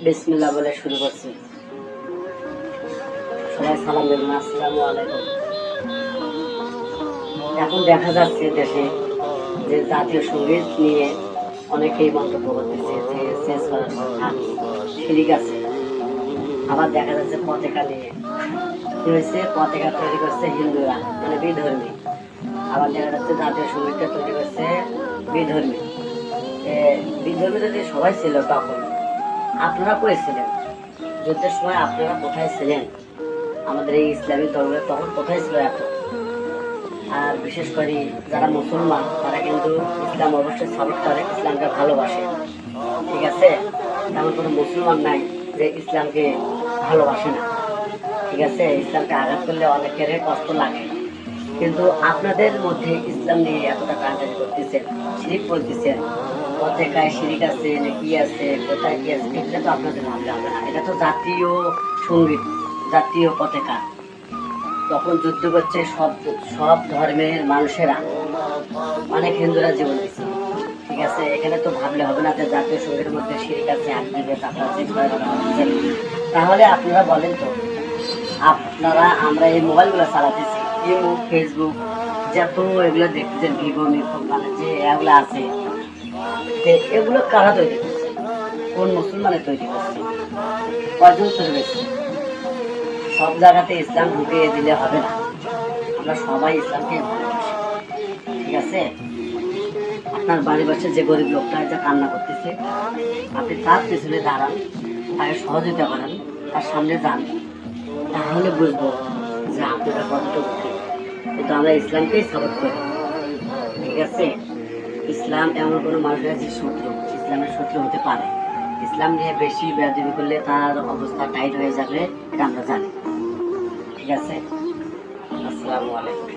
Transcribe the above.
বিসমিল্লাহ বলে শুরু করছি। সবাই সালাম দেবেন, আসসালামু আলাইকুম। এখন দেখা যাচ্ছে দেশে যে জাতীয় সঙ্গীত নিয়ে অনেকেই মন্তব্য করতেছে যে শেষ করার কথা ঠিক আছে। আবার দেখা যাচ্ছে পতাকা নিয়ে কি হয়েছে, পতাকা তৈরি করছে হিন্দুরা, মানে বিধর্মী। আবার দেখা যাচ্ছে জাতীয় সঙ্গীতটা তৈরি করছে বিধর্মী। বিধর্মী যদি সবাই ছিল তখন আপনারা করেছিলেন, যুদ্ধের সময় আপনারা কোথায় ছিলেন? আমাদের এই ইসলামী ধর্মের তখন কোথায় ছিল এখন? আর বিশেষ করে যারা মুসলমান তারা কিন্তু ইসলাম অবশ্যই সাপোর্ট করে, ইসলামকে ভালোবাসে, ঠিক আছে। তেমন কোনো মুসলমান নাই যে ইসলামকে ভালোবাসে না, ঠিক আছে। ইসলামকে আঘাত করলে অনেকের কষ্ট লাগে, কিন্তু আপনাদের মধ্যে ইসলাম নিয়ে এতটা কান্ডারি করতেছেন, শিরিক বলতেছেন, পতাকায় শিরিক আছে নাকি আছে, কোথায় কি আছে, এটা তো আপনাদের ভাবলে হবে না। এটা তো জাতীয় সঙ্গীত, জাতীয় পতাকা। তখন যুদ্ধ করছে সব সব ধর্মের মানুষেরা, অনেক হিন্দুরা জীবন দিচ্ছে, ঠিক আছে। এখানে তো ভাবলে হবে না যে জাতীয় সঙ্গীতের মধ্যে শিরিক আছে, হাত দিবে, তাহলে আপনারা বলেন তো, আপনারা আমরা এই মোবাইলগুলো চালাতেছি, ইউটিউব, ফেসবুক, যত এগুলো দেখতেছেন, ভিভো মিভো, মানে যে এগুলো আছে, এগুলো কারা তৈরি করছে? কোন মুসলমানের তৈরি করছে? কয়জন তৈরি করছে? সব জায়গাতে ইসলাম ঢুকিয়ে দিলে হবে না। আমরা সবাই ইসলামকে ভালোবাসি, ঠিক আছে। আপনার বাড়ির পাশে যে গরিব লোকটা যা কান্না করতেছে, আপনি তার পিছনে দাঁড়ান, তাকে সহযোগিতা করেন, তার সামনে যান, তাহলে বুঝবো যে আপনারা কতটুকু। কিন্তু আমরা ইসলামকেই সাপোর্ট করি, ঠিক আছে। ইসলাম এমন কোনো মানুষের যে শত্রু, ইসলামের শত্রু হতে পারে। ইসলাম নিয়ে বেশি বেয়াদবি করলে তার অবস্থা টাইট হয়ে যাবে, এটা আমরা জানি, ঠিক আছে। আসসালামু আলাইকুম।